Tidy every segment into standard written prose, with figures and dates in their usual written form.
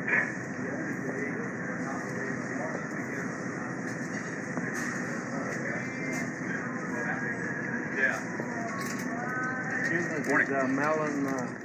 Morning. Melon.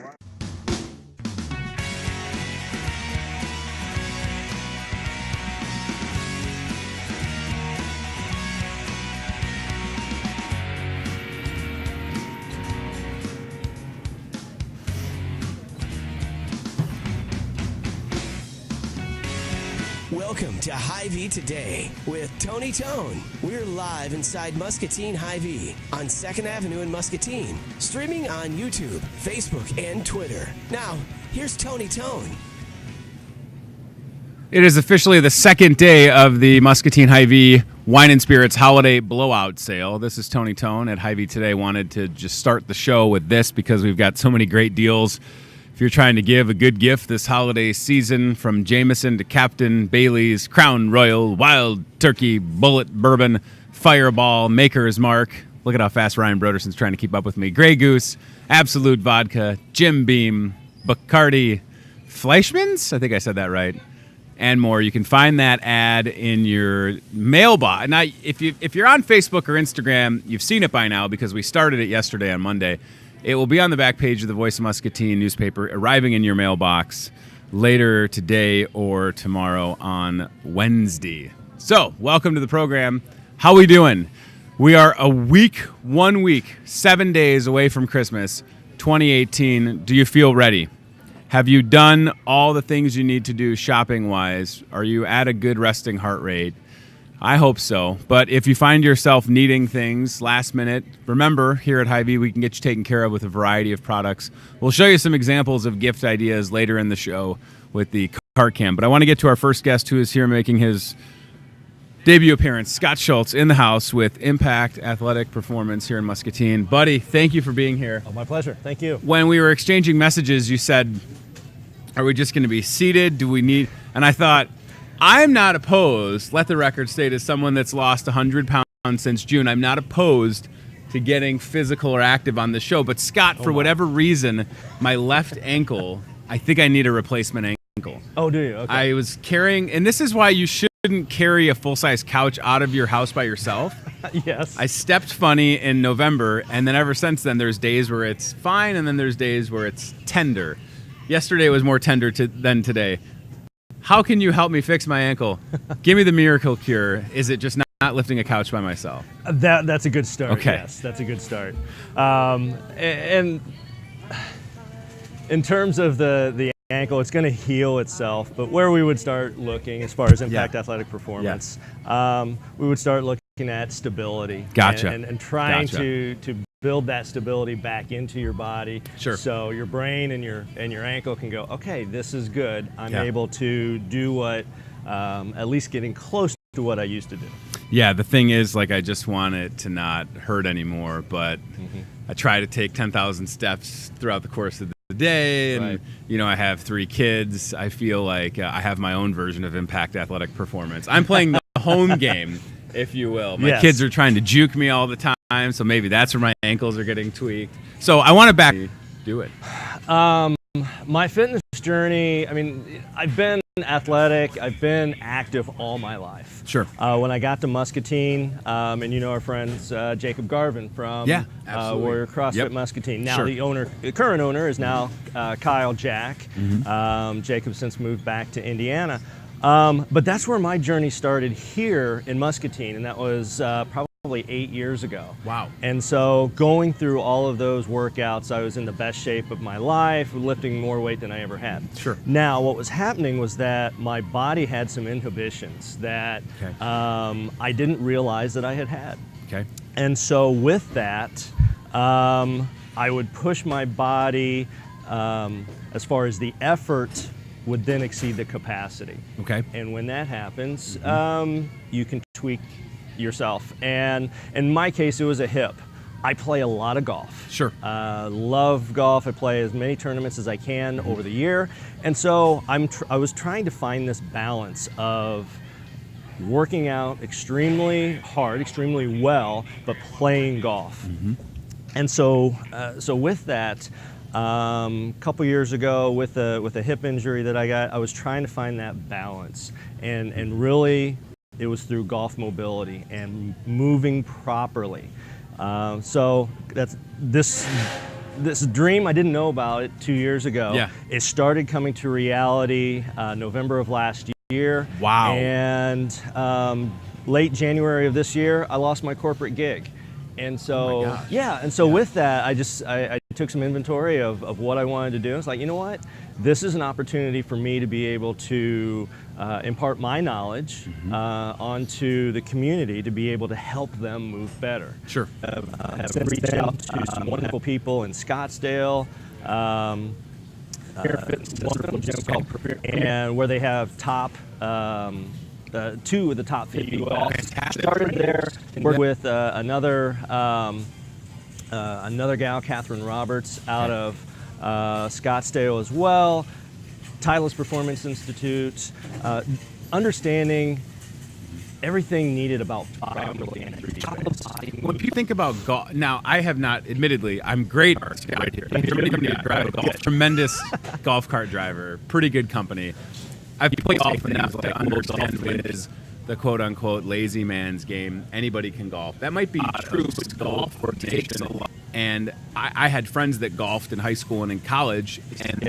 Welcome to Hy-Vee Today with Tony Tone. We're live inside Muscatine Hy-Vee on 2nd Avenue in Muscatine, streaming on YouTube, Facebook, and Twitter. Now, here's Tony Tone. It is officially the second day of the Muscatine Hy-Vee Wine and Spirits Holiday Blowout Sale. This is Tony Tone at Hy-Vee Today. Wanted to just start the show with this because we've got so many great deals. If you're trying to give a good gift this holiday season, from Jameson to Captain, Bailey's, Crown Royal, Wild Turkey, Bullet Bourbon, Fireball, Maker's Mark. Look at how fast Ryan Broderson's trying to keep up with me. Grey Goose, Absolute Vodka, Jim Beam, Bacardi, Fleischmann's, I think I said that right, and more. You can find that ad in your mailbox. Now, if you're on Facebook or Instagram, you've seen it by now because we started it yesterday on Monday. It will be on the back page of the Voice of Muscatine newspaper, arriving in your mailbox later today or tomorrow on Wednesday. So, welcome to the program. How we doing? We are 1 week, 7 days away from Christmas, 2018. Do you feel ready? Have you done all the things you need to do shopping-wise? Are you at a good resting heart rate? I hope so. But if you find yourself needing things last minute, remember, here at Hy-Vee, we can get you taken care of with a variety of products. We'll show you some examples of gift ideas later in the show with the cart cam. But I want to get to our first guest, who is here making his debut appearance, Scott Schultz, in the house with Impact Athletic Performance here in Muscatine. Buddy, thank you for being here. Oh, my pleasure. Thank you. When we were exchanging messages, you said, are we just going to be seated? Do we need... And I thought, I'm not opposed, let the record state, as someone that's lost 100 pounds since June, I'm not opposed to getting physical or active on the show. But Scott, for whatever reason, my left ankle, I think I need a replacement ankle. Oh, do you? Okay. I was carrying, and this is why you shouldn't carry a full-size couch out of your house by yourself. Yes. I stepped funny in November, and then ever since then, there's days where it's fine, and then there's days where it's tender. Yesterday was more tender than today. How can you help me fix my ankle? Give me the miracle cure. Is it just not lifting a couch by myself? That's a good start. Okay. Yes, that's a good start. And in terms of the ankle, it's going to heal itself. But where we would start looking, as far as Impact Athletic Performance, we would start looking at stability. Gotcha. And trying to build that stability back into your body. Sure. So your brain and your ankle can go, okay, this is good. I'm able to do what, at least getting close to what I used to do. Yeah, the thing is, like, I just want it to not hurt anymore, but I try to take 10,000 steps throughout the course of the day, and you know, I have 3 kids. I feel like I have my own version of Impact Athletic Performance. I'm playing the home game, if you will. My kids are trying to juke me all the time, so maybe that's where my ankles are getting tweaked. So I want to do it. My fitness journey, I mean, I've been athletic, I've been active all my life. Sure. When I got to Muscatine, and you know our friends Jacob Garvin from Warrior CrossFit Muscatine. Now the current owner is now Kyle Jack. Jacob since moved back to Indiana. But that's where my journey started here in Muscatine, and that was probably 8 years ago. Wow. And so going through all of those workouts, I was in the best shape of my life, lifting more weight than I ever had. Sure. Now, what was happening was that my body had some inhibitions that I didn't realize that I had. Okay. And so with that, I would push my body as far as the effort would then exceed the capacity. Okay. And when that happens, you can tweak yourself. And in my case, it was a hip. I play a lot of golf. Sure. Love golf. I play as many tournaments as I can over the year. And so I was trying to find this balance of working out extremely hard, extremely well, but playing golf. And so with that, A couple years ago with a hip injury that I got, I was trying to find that balance, and really it was through golf mobility and moving properly. So that's this dream, I didn't know about it 2 years ago. Yeah. It started coming to reality November of last year. Wow. And late January of this year, I lost my corporate gig. And so, with that, I took some inventory of what I wanted to do. It's like, you know what? This is an opportunity for me to be able to impart my knowledge onto the community to be able to help them move better. Sure. I've reached out to some wonderful people in Scottsdale, wonderful gym called and where they have top. 2 of the top 50 golf. Started there, worked with another gal, Catherine Roberts, out of Scottsdale as well. Titleist Performance Institute, understanding everything needed about biomechanics. When people think about golf, now I have not, admittedly, I'm great right here. Tremendous golf cart driver, pretty good company. I've played golf enough to understand it is the quote-unquote lazy man's game. Anybody can golf. That might be true, but golf takes a lot. And I had friends that golfed in high school and in college, and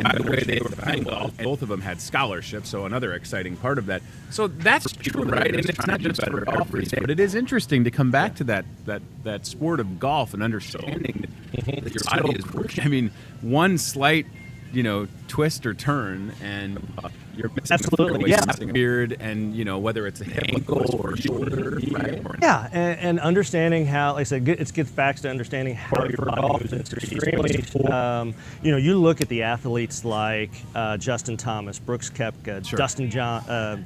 by the way they were playing golf, both of them had scholarships, so another exciting part of that. So that's true, right? And it's not just better golfers, but it is interesting to come back to that sport of golf and understanding that your body is working. I mean, one slight twist or turn, and you're missing beard, and whether it's a ankle or shoulder, right? Yeah, and understanding how, like I said, it gets back to understanding how your golf is extremely. You look at the athletes like Justin Thomas, Brooks Koepka, Sure.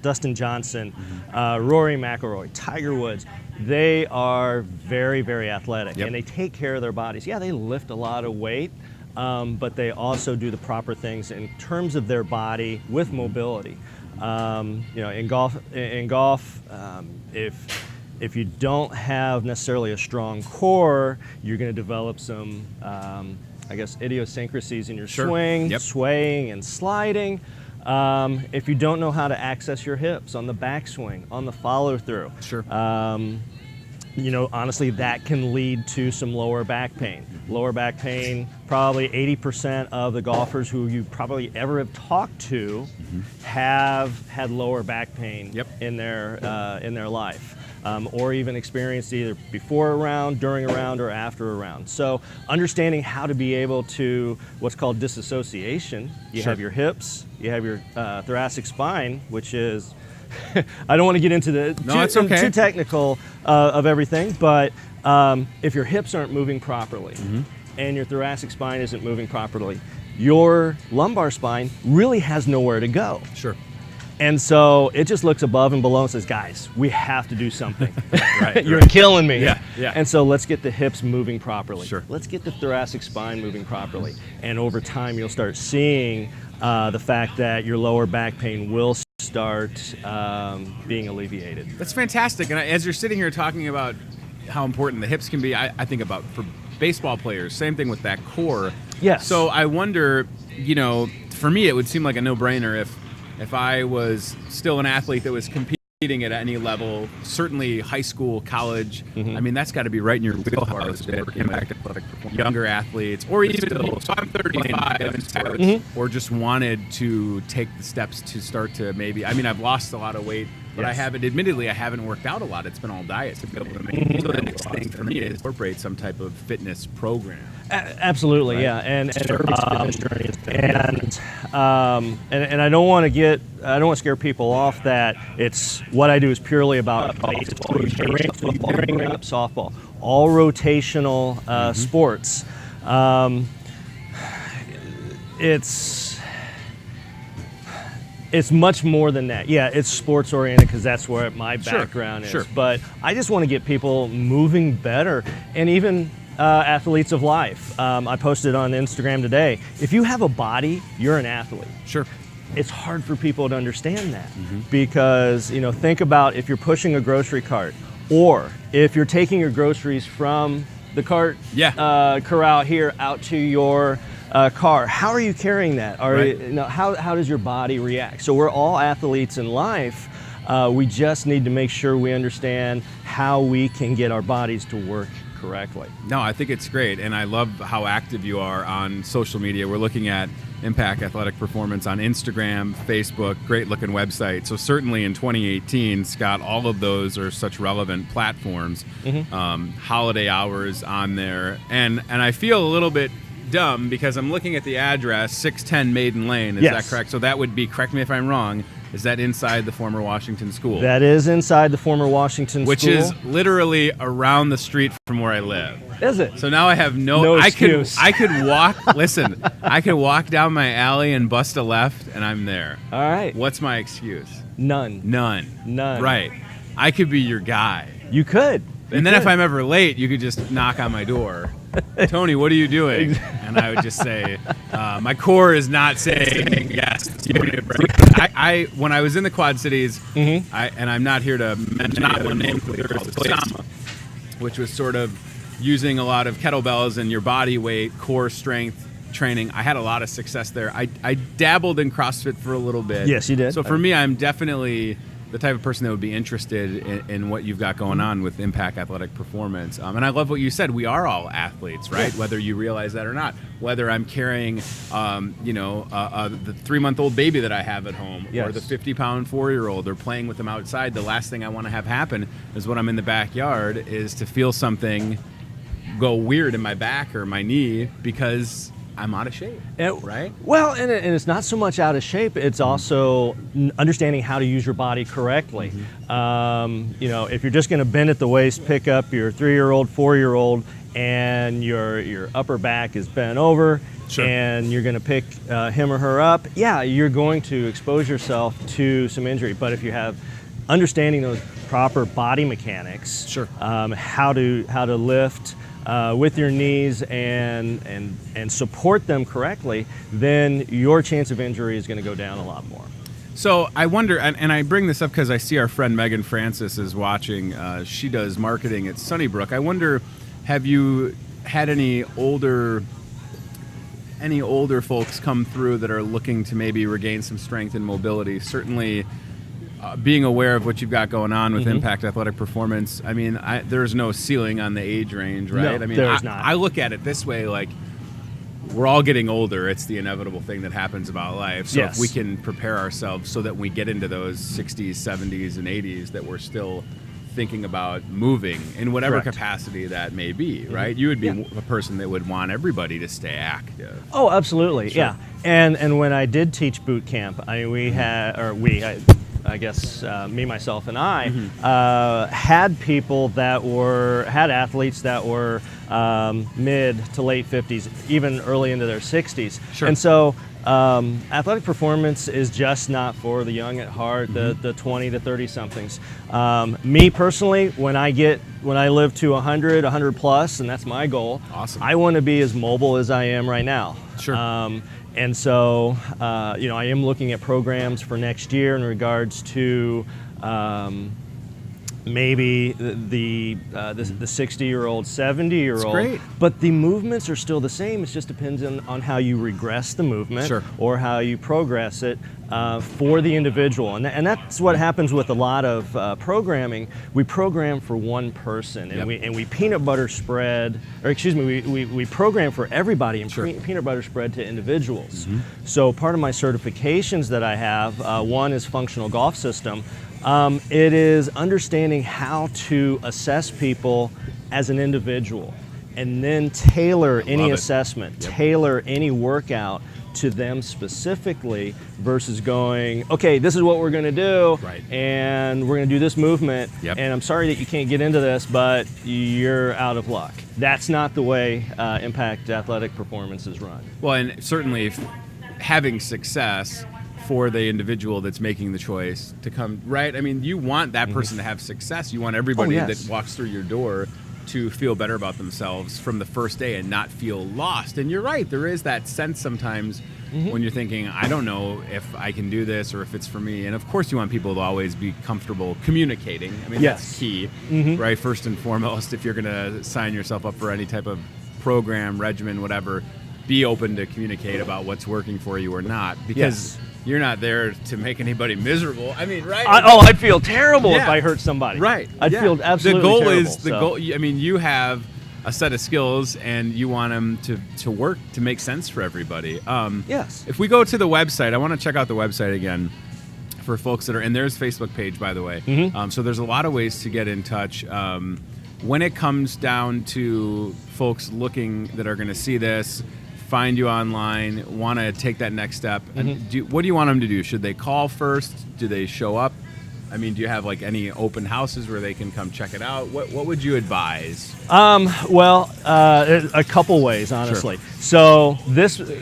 Dustin Johnson, Rory McIlroy, Tiger Woods. They are very, very athletic, and they take care of their bodies. Yeah, they lift a lot of weight. But they also do the proper things in terms of their body with mobility. In golf, if you don't have necessarily a strong core, you're going to develop some, idiosyncrasies in your swing, swaying and sliding. If you don't know how to access your hips on the backswing, on the follow through. Sure. Honestly, that can lead to some lower back pain. Lower back pain, probably 80% of the golfers who you probably ever have talked to have had lower back pain in their life, or even experienced either before a round, during a round, or after a round. So understanding how to be able to what's called disassociation. You have your hips, you have your thoracic spine, which is I don't want to get into the too technical of everything, but if your hips aren't moving properly and your thoracic spine isn't moving properly, your lumbar spine really has nowhere to go. Sure. And so it just looks above and below and says, guys, we have to do something. Right, You're killing me. Yeah. And so let's get the hips moving properly. Sure. Let's get the thoracic spine moving properly. And over time, you'll start seeing the fact that your lower back pain will start being alleviated. That's fantastic. And as you're sitting here talking about how important the hips can be, I think about for baseball players, same thing with that core. Yes. So I wonder, for me, it would seem like a no-brainer if I was still an athlete that was competing at any level, certainly high school, college. I mean, that's got to be right in your wheelhouse. Younger athletes, or even so I'm 35, or just wanted to take the steps to start to maybe. I mean, I've lost a lot of weight, but I haven't worked out a lot. It's been all diet to be able to make. So the next thing for me is incorporate some type of fitness program. Absolutely, right? Yeah, and I don't want to scare people off that it's what I do is purely about baseball, softball, all rotational sports. It's much more than that. Yeah, it's sports oriented because that's where my background is. Sure. But I just want to get people moving better, and even athletes of life. I posted on Instagram today. If you have a body, you're an athlete. Sure. It's hard for people to understand that because think about if you're pushing a grocery cart, or if you're taking your groceries from the cart corral here out to your car. How are you carrying that? How does your body react? So we're all athletes in life. We just need to make sure we understand how we can get our bodies to work correctly. No, I think it's great, and I love how active you are on social media. We're looking at Impact Athletic Performance on Instagram, Facebook, great looking website. So certainly in 2018, Scott, all of those are such relevant platforms. Holiday hours on there, and I feel a little bit dumb because I'm looking at the address, 610 Maiden Lane. Is that correct? So that would be, correct me if I'm wrong, is that inside the former Washington School? That is inside the former Washington Which School. Which is literally around the street from where I live. Is it? So now I have no excuse. I could walk, listen, I could walk down my alley and bust a left and I'm there. All right. What's my excuse? None. Right. I could be your guy. You could. And then if I'm ever late, you could just knock on my door. Tony, what are you doing? And I would just say, my core is not saying yes. When I was in the Quad Cities, and I'm not here to mention one name, which was sort of using a lot of kettlebells and your body weight, core strength training. I had a lot of success there. I dabbled in CrossFit for a little bit. Yes, you did. So for me, I'm definitely the type of person that would be interested in what you've got going on with Impact Athletic Performance. And I love what you said. We are all athletes, right? Whether you realize that or not. Whether I'm carrying, the 3-month-old baby that I have at home, or the 50-pound 4-year-old, or playing with them outside, the last thing I want to have happen is when I'm in the backyard is to feel something go weird in my back or my knee because I'm out of shape, right? Well, and it's not so much out of shape. It's also understanding how to use your body correctly. If you're just going to bend at the waist, pick up your 3-year-old, 4-year-old, and your upper back is bent over, and you're going to pick him or her up, you're going to expose yourself to some injury. But if you have understanding those proper body mechanics, how to lift with your knees and support them correctly, then your chance of injury is going to go down a lot more. So I wonder, and I bring this up because I see our friend Megan Francis is watching. She does marketing at Sunnybrook. I wonder, have you had any older folks come through that are looking to maybe regain some strength and mobility? Certainly, being aware of what you've got going on with Impact Athletic Performance, I mean, there's no ceiling on the age range, right? No, I mean, there's not. I look at it this way, like, we're all getting older. It's the inevitable thing that happens about life. So if we can prepare ourselves so that when we get into those 60s, 70s, and 80s, that we're still thinking about moving in whatever capacity that may be, right? You would be a person that would want everybody to stay active. Oh, absolutely, And when I did teach boot camp, I mean, I guess me, myself, and I had athletes that were mid to late 50s, even early into their 60s. And so athletic performance is just not for the young at heart, the 20 to 30 somethings. Me personally, when I live to 100 plus, and that's my goal, I want to be as mobile as I am right now. And so, I am looking at programs for next year in regards to maybe the 60-year-old, 70-year-old. But the movements are still the same. It just depends on how you regress the movement or how you progress it for the individual. And that's what happens with a lot of programming. We program for one person, and we peanut butter spread, or excuse me, we program for everybody and peanut butter spread to individuals. So part of my certifications that I have, one is functional golf system. It is understanding how to assess people as an individual and then tailor any assessment, tailor any workout to them specifically versus going, okay, this is what we're going to do, and we're going to do this movement, and I'm sorry that you can't get into this, but you're out of luck. That's not the way Impact Athletic Performance is run. Well, and certainly having success for the individual that's making the choice to come, right? I mean, you want that person to have success. You want everybody that walks through your door to feel better about themselves from the first day and not feel lost. And you're right, there is that sense sometimes when you're thinking, I don't know if I can do this or if it's for me. And of course you want people to always be comfortable communicating. I mean, that's key, right? First and foremost, if you're going to sign yourself up for any type of program, regimen, whatever, be open to communicate about what's working for you or not, because you're not there to make anybody miserable. I mean, right? I'd feel terrible if I hurt somebody. Right. I'd feel absolutely terrible. The goal. I mean, you have a set of skills, and you want them to work to make sense for everybody. Yes. If we go to the website, I want to check out the website again for folks that are, and there's Facebook page, by the way. So there's a lot of ways to get in touch. When it comes down to folks looking that are going to see this, find you online, want to take that next step, what do you want them to do? Should they call first? Do they show up? I mean, do you have like any open houses where they can come check it out? What would you advise? Well, a couple ways, honestly. Sure.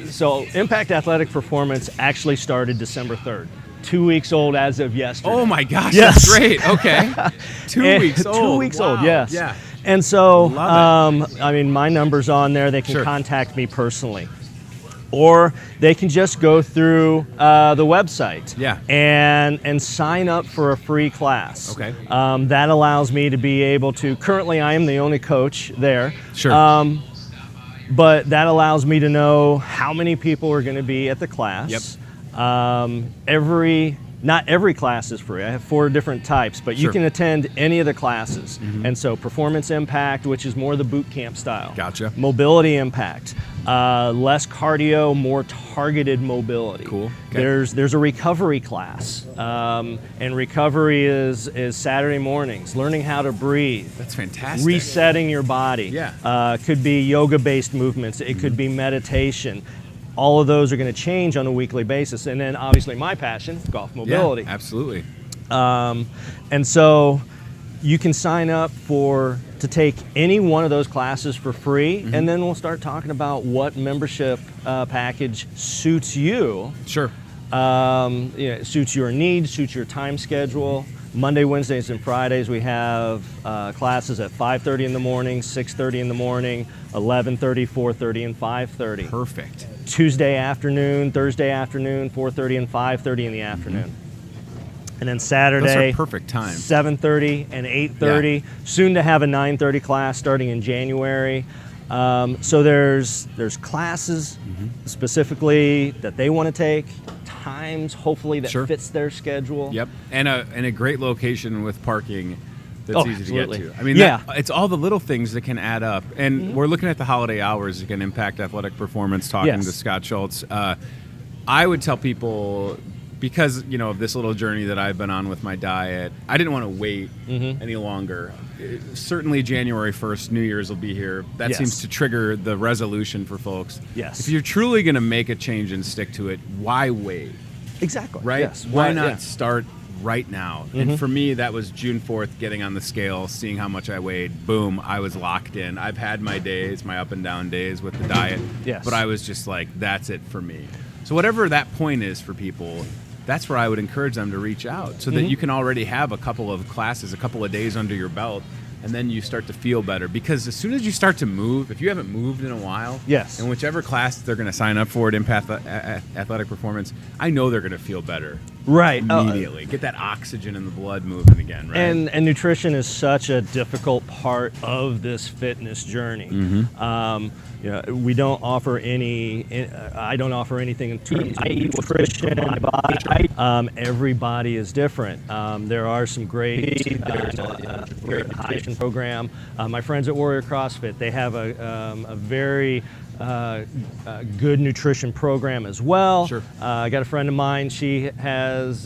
So Impact Athletic Performance actually started December 3rd. 2 weeks old as of yesterday. Oh my gosh, yes. That's great. Okay. 2 weeks old. 2 weeks old, yes. Yeah. And so, I mean, my number's on there. They can contact me personally. Or they can just go through the website and sign up for a free class. Okay. That allows me to be able to, currently I am the only coach there. Sure. But that allows me to know how many people are going to be at the class. Yep. Not every class is free. I have 4 different types, but you can attend any of the classes. And so Performance Impact, which is more the boot camp style. Gotcha. Mobility Impact, less cardio, more targeted mobility. Cool. Okay. There's a recovery class, and recovery is Saturday mornings, learning how to breathe. That's fantastic. Resetting your body. Yeah. Could be yoga-based movements. It could be meditation. All of those are going to change on a weekly basis. And then obviously my passion, golf mobility. Yeah, absolutely. And so you can sign up to take any one of those classes for free, and then we'll start talking about what membership package suits you. Sure. Suits your needs, suits your time schedule. Monday, Wednesdays, and Fridays we have classes at 5:30 in the morning, 6:30 in the morning, 11:30, 4:30, and 5:30. Perfect. Tuesday afternoon, Thursday afternoon, 4:30 and 5:30 in the afternoon. And then Saturday, those are perfect times. 7:30 and 8:30. Soon to have a 9:30 class starting in January. So there's classes specifically that they want to take, times hopefully that fits their schedule. Yep, and a great location with parking that's easy absolutely. to get to. I mean, it's all the little things that can add up. And we're looking at the holiday hours again, Impact Athletic Performance, talking to Scott Schultz. I would tell people, because of this little journey that I've been on with my diet, I didn't want to wait any longer. Certainly January 1st, New Year's will be here. That seems to trigger the resolution for folks. Yes. If you're truly going to make a change and stick to it, why wait? Exactly. Right? Yes. Why not start right now? And for me, that was June 4th, getting on the scale, seeing how much I weighed. Boom, I was locked in. I've had my days, my up and down days with the diet. Yes. But I was just like, that's it for me. So whatever that point is for people, that's where I would encourage them to reach out, so that you can already have a couple of classes, a couple of days under your belt, and then you start to feel better. Because as soon as you start to move, if you haven't moved in a while, in whichever class they're going to sign up for at Impact Athletic Performance, I know they're going to feel better. Right. Immediately. Get that oxygen in the blood moving again, right? And nutrition is such a difficult part of this fitness journey. We don't offer I don't offer anything in terms of nutrition. My body. Everybody is different. There are some great nutrition program. My friends at Warrior CrossFit, they have a very good nutrition program as well. Sure. I got a friend of mine, she has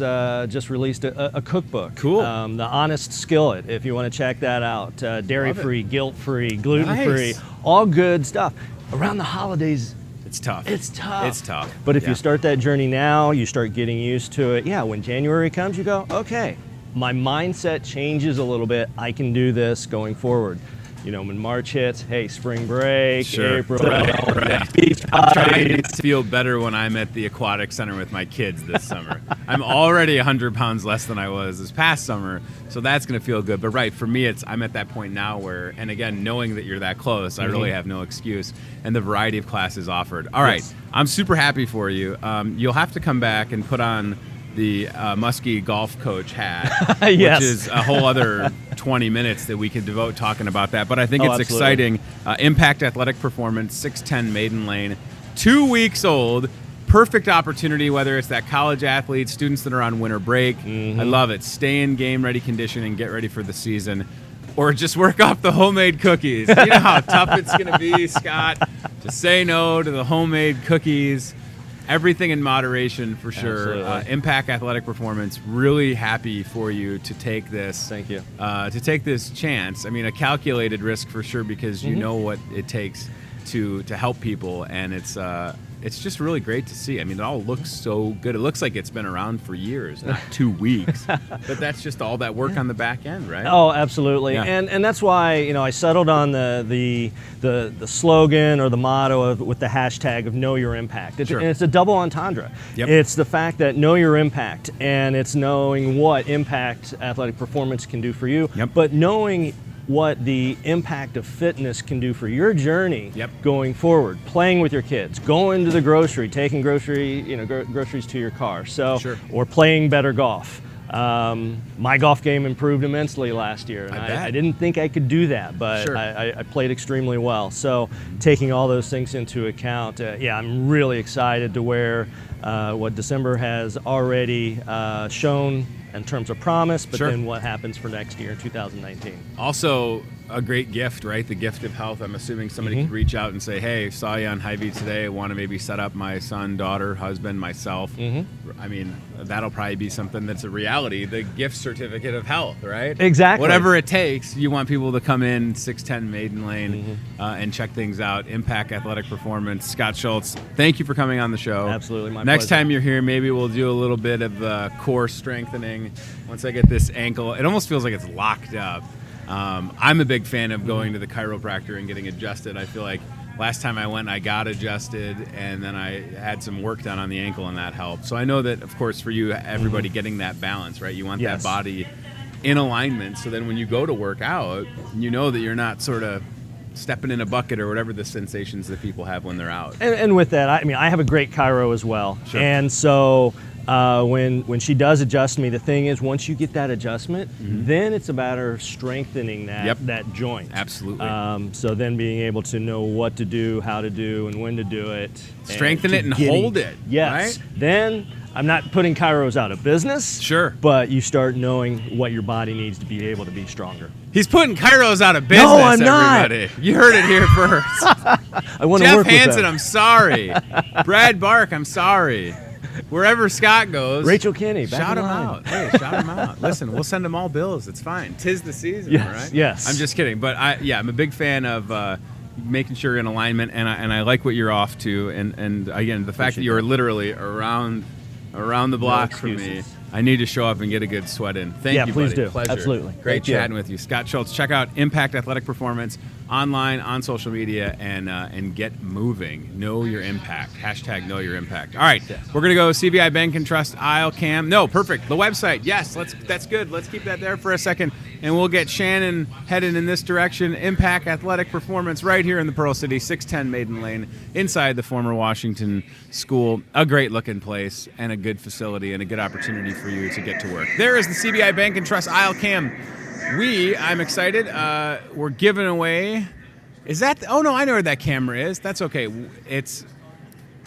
just released a cookbook. Cool. The Honest Skillet, if you want to check that out. Dairy-free, guilt-free, gluten-free, all good stuff. Around the holidays, it's tough. It's tough. It's tough. But if you start that journey now, you start getting used to it. Yeah, when January comes, you go, okay, my mindset changes a little bit. I can do this going forward. When March hits, hey, spring break, April, I'm trying to feel better when I'm at the aquatic center with my kids this summer. I'm already 100 pounds less than I was this past summer, so that's going to feel good. But for me, I'm at that point now where, and again, knowing that you're that close, I really have no excuse, and the variety of classes offered. All right, I'm super happy for you. You'll have to come back and put on the Muskie golf coach hat, which is a whole other 20 minutes that we could devote talking about that. But I think it's exciting. Impact Athletic Performance, 610 Maiden Lane. 2 weeks old. Perfect opportunity, whether it's that college athlete, students that are on winter break. I love it. Stay in game-ready condition and get ready for the season. Or just work off the homemade cookies. You know how tough it's going to be, Scott, to say no to the homemade cookies. Everything in moderation, for sure. Impact Athletic Performance, really happy for you to take this. Thank you. To take this chance. I mean, a calculated risk for sure, because you know what it takes to help people, and it's just really great to see. I mean, it all looks so good. It looks like it's been around for years, not 2 weeks. But that's just all that work on the back end, right? Oh, absolutely. Yeah. And that's why, you know, I settled on the slogan or the motto with the hashtag of Know Your Impact. And it's a double entendre. Yep. It's the fact that know your impact, and it's knowing what impact athletic performance can do for you, but knowing what the impact of fitness can do for your journey going forward, playing with your kids, going to the grocery, taking groceries to your car, or playing better golf. My golf game improved immensely last year, and I didn't think I could do that, but I played extremely well. So taking all those things into account, I'm really excited to where what December has already shown in terms of promise, but then what happens for next year in 2019. Also, a great gift, right? The gift of health. I'm assuming somebody could reach out and say, hey, saw you on Hy-Vee today, want to maybe set up my son, daughter, husband, myself. I mean, that'll probably be something that's a reality, the gift certificate of health, right? Exactly. Whatever it takes, you want people to come in 610 Maiden Lane and check things out. Impact Athletic Performance. Scott Schultz, thank you for coming on the show. Absolutely, my Next pleasure. time you're here, maybe we'll do a little bit of core strengthening. Once I get this ankle, it almost feels like it's locked up. I'm a big fan of going to the chiropractor and getting adjusted. I feel like last time I went, I got adjusted, and then I had some work done on the ankle, and that helped. So I know that, of course, for you, everybody getting that balance, right? You want that body in alignment, so then when you go to work out, you know that you're not sort of stepping in a bucket or whatever the sensations that people have when they're out. And with that, I mean, I have a great chiro as well. And so when she does adjust me, the thing is, once you get that adjustment, then it's about her strengthening that joint. Absolutely. So then being able to know what to do, how to do, and when to do it. Strengthen it and hold it. Yes. Right? Then I'm not putting chiros out of business. Sure. But you start knowing what your body needs to be able to be stronger. He's putting chiros out of business, no, I'm not. Everybody. You heard it here first. I want to Jeff work Hansen, with them. I'm sorry. Brad Bark, I'm sorry. Wherever Scott goes, Rachel Kinney, shout him out. Hey, shout him out. Listen, we'll send them all bills. It's fine. 'Tis the season, right? Yes. I'm just kidding, but I'm a big fan of making sure you're in alignment, and I like what you're off to. And again, the fact that you're literally around the block from me. I need to show up and get a good sweat in. Thank you, please buddy. do. Pleasure. Absolutely. Great chatting with you. Scott Schultz. Check out Impact Athletic Performance online, on social media, and get moving. Know your impact. Hashtag know your impact. All right. We're going to go CVI Bank and Trust Aisle Cam. No, perfect. The website. Yes, that's good. Let's keep that there for a second, and we'll get Shannon headed in this direction. Impact Athletic Performance right here in the Pearl City, 610 Maiden Lane, inside the former Washington School. A great looking place and a good facility and a good opportunity for you to get to work. There is the CVI Bank and Trust Aisle Cam. I'm excited. We're giving away. Is that? Oh no, I know where that camera is. That's okay. It's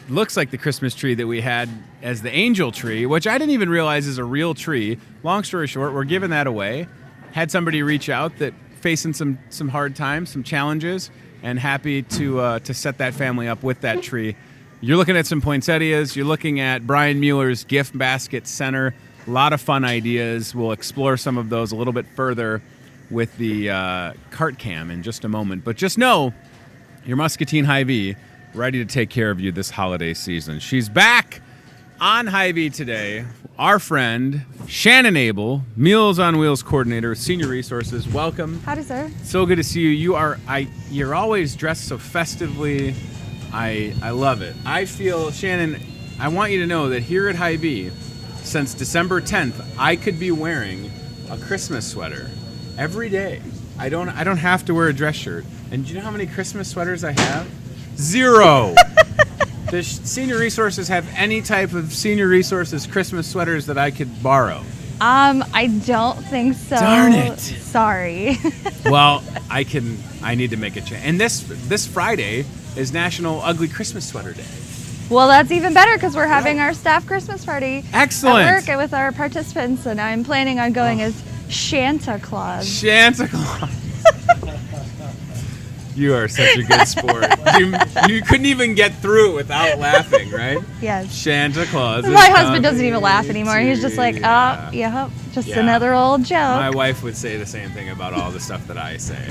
looks like the Christmas tree that we had as the angel tree, which I didn't even realize is a real tree. Long story short, we're giving that away. Had somebody reach out that facing some hard times, some challenges, and happy to set that family up with that tree. You're looking at some poinsettias. You're looking at Brian Mueller's Gift Basket Center. A lot of fun ideas. We'll explore some of those a little bit further with the cart cam in just a moment. But just know, your Muscatine Hy-Vee ready to take care of you this holiday season. She's back on Hy-Vee today. Our friend, Shannon Abel, Meals on Wheels coordinator with Senior Resources. Welcome. Howdy, sir. So good to see you. You're always dressed so festively. I love it. I feel, Shannon, I want you to know that here at Hy-Vee, since December 10th, I could be wearing a Christmas sweater every day. I don't have to wear a dress shirt. And do you know how many Christmas sweaters I have? 0. Does Senior Resources have any type of Senior Resources Christmas sweaters that I could borrow? I don't think so. Darn it. Sorry. Well, I need to make a change. And this Friday, is National Ugly Christmas Sweater Day. Well, that's even better because we're having our staff Christmas party Excellent. at work with our participants, and I'm planning on going as Santa Claus. Santa Claus. You are such a good sport. You couldn't even get through it without laughing, right? Yes. Santa Claus. My husband doesn't even laugh anymore. He's just like, yep, just another old joke. My wife would say the same thing about all the stuff that I say.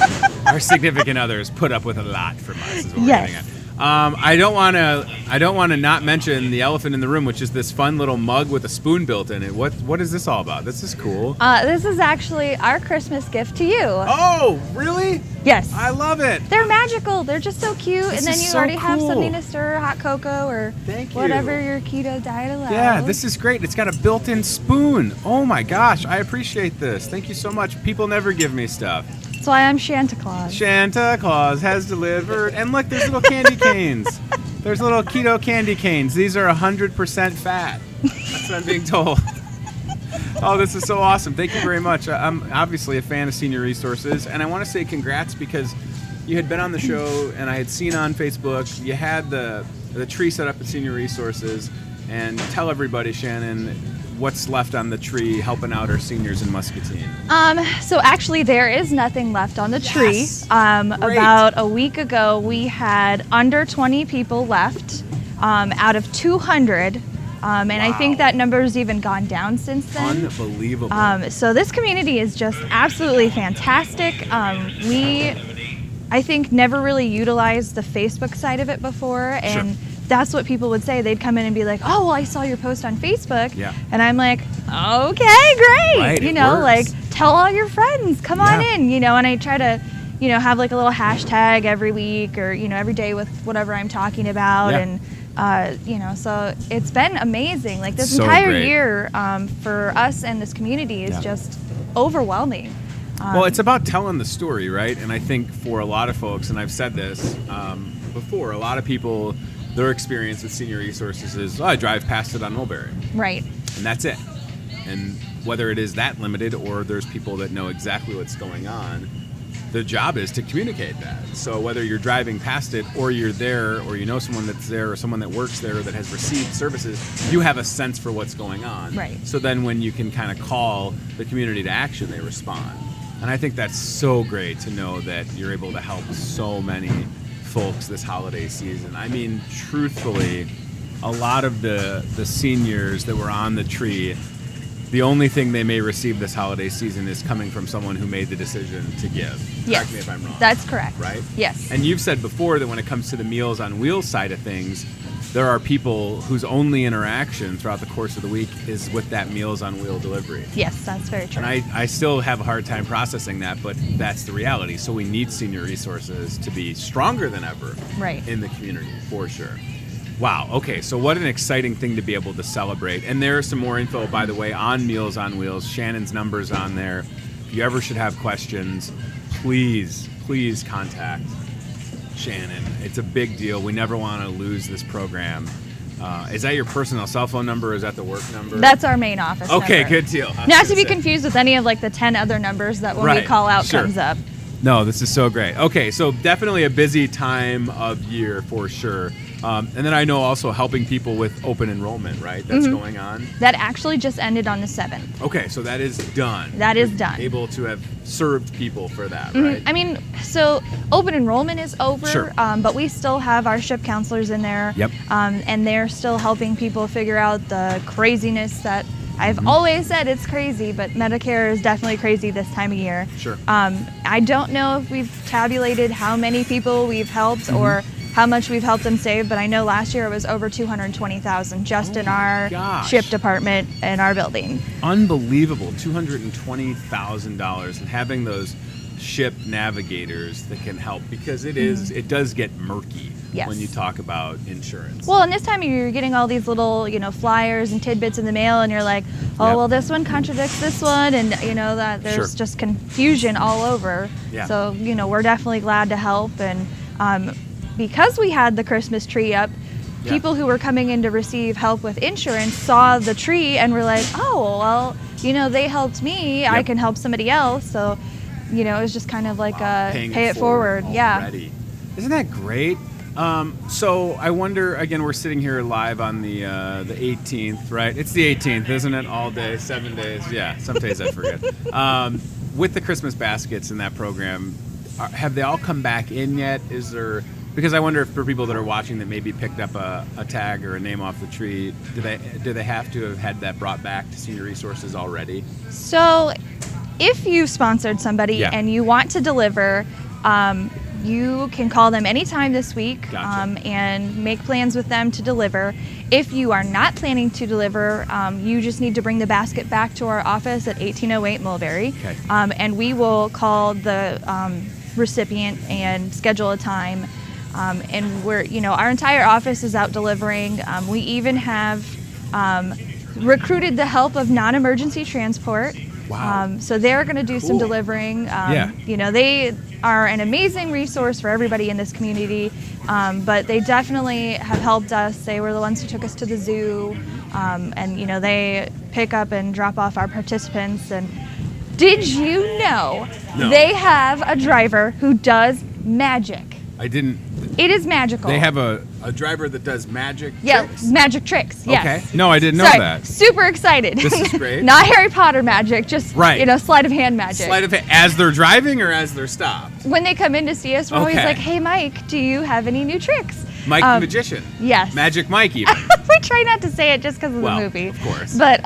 Our significant others put up with a lot from us, is what we're getting at. I don't want to not mention the elephant in the room, which is this fun little mug with a spoon built in it. What is this all about? This is cool. This is actually our Christmas gift to you. Oh, really? Yes. I love it. They're magical. They're just so cute. This and then is you so already have cool. something to stir hot cocoa or whatever your keto diet allows. Yeah, this is great. It's got a built-in spoon. Oh my gosh, I appreciate this. Thank you so much. People never give me stuff. That's why I'm Santa Claus. Santa Claus has delivered. And look, there's little candy canes. There's little keto candy canes. These are 100% fat. That's what I'm being told. Oh, this is so awesome. Thank you very much. I'm obviously a fan of Senior Resources, and I want to say congrats because you had been on the show, and I had seen on Facebook, you had the tree set up at Senior Resources, and tell everybody, Shannon, what's left on the tree helping out our seniors in Muscatine. So actually there is nothing left on the tree. Yes. About a week ago we had under 20 people left out of 200. And I think that number's even gone down since then. Unbelievable. So this community is just absolutely fantastic. We, I think, never really utilized the Facebook side of it before, and that's what people would say. They'd come in and be like, "Oh, well, I saw your post on Facebook," and I'm like, "Okay, great." Right, you know, works. like tell all your friends, come on in. You know, and I try to, you know, have like a little hashtag every week or every day with whatever I'm talking about, and. You know, so it's been amazing. Like this entire year for us and this community is just overwhelming. Well, it's about telling the story, right? And I think for a lot of folks, and I've said this before, a lot of people, their experience with Senior Resources is, I drive past it on Mulberry. Right. And that's it. And whether it is that limited or there's people that know exactly what's going on, the job is to communicate that. So whether you're driving past it or you're there or you know someone that's there or someone that works there that has received services, you have a sense for what's going on. Right. So then when you can kind of call the community to action, they respond. And I think that's so great to know that you're able to help so many folks this holiday season. I mean, truthfully, a lot of the seniors that were on the tree, the only thing they may receive this holiday season is coming from someone who made the decision to give. Yes. Correct me if I'm wrong. That's correct. Right? Yes. And you've said before that when it comes to the Meals on Wheels side of things, there are people whose only interaction throughout the course of the week is with that Meals on Wheel delivery. Yes, that's very true. And I still have a hard time processing that, but that's the reality. So we need Senior Resources to be stronger than ever in the community, for sure. Wow. Okay. So what an exciting thing to be able to celebrate. And there's some more info, by the way, on Meals on Wheels. Shannon's number's on there. If you ever should have questions, please contact Shannon. It's a big deal. We never want to lose this program. Is that your personal cell phone number or is that the work number? That's our main office number. Okay, good deal. Not to be confused with any of like the 10 other numbers that when we call out comes up. No, this is so great. Okay, so definitely a busy time of year for sure. And then I know also helping people with open enrollment, right? That's going on. That actually just ended on the 7th. Okay, so that is done. That is done. Able to have served people for that, right? I mean, so open enrollment is over, but we still have our SHIP counselors in there. Yep. And they're still helping people figure out the craziness that I've always said it's crazy, but Medicare is definitely crazy this time of year. Sure. I don't know if we've tabulated how many people we've helped or how much we've helped them save, but I know last year it was over $220,000 just in our SHIP department in our building. Unbelievable, $220,000, and having those SHIP navigators that can help, because it does get murky when you talk about insurance. Well, and this time of year, you're getting all these little, flyers and tidbits in the mail, and you're like, oh, well, this one contradicts this one, and that there's just confusion all over. Yeah. So, we're definitely glad to help, and because we had the Christmas tree up, people who were coming in to receive help with insurance saw the tree and were like, oh, well, they helped me, I can help somebody else. So, it was just kind of like pay it forward. Already. Isn't that great? So I wonder, again, we're sitting here live on the 18th, right? It's the 18th, isn't it? All day, 7 days. Yeah, some days I forget. With the Christmas baskets in that program, have they all come back in yet? Is there... Because I wonder if for people that are watching that maybe picked up a tag or a name off the tree, do they have to have had that brought back to Senior Resources already? So if you sponsored somebody and you want to deliver, you can call them anytime this week. Gotcha. And make plans with them to deliver. If you are not planning to deliver, you just need to bring the basket back to our office at 1808 Mulberry. Okay. And we will call the recipient and schedule a time. And we're, our entire office is out delivering. We even have recruited the help of non-emergency transport. Wow. So they're going to do some delivering. They are an amazing resource for everybody in this community, but they definitely have helped us. They were the ones who took us to the zoo, and they pick up and drop off our participants. And did you know they have a driver who does magic? I didn't. It is magical. They have a driver that does magic tricks? Magic tricks, yes. Okay. No, I didn't know that. Super excited. This is great. Not Harry Potter magic, just, sleight of hand magic. Sleight of hand, as they're driving or as they're stopped? When they come in to see us, we're always like, hey, Mike, do you have any new tricks? Mike the Magician. Yes. Magic Mike, even. We try not to say it just because of the movie. Of course. But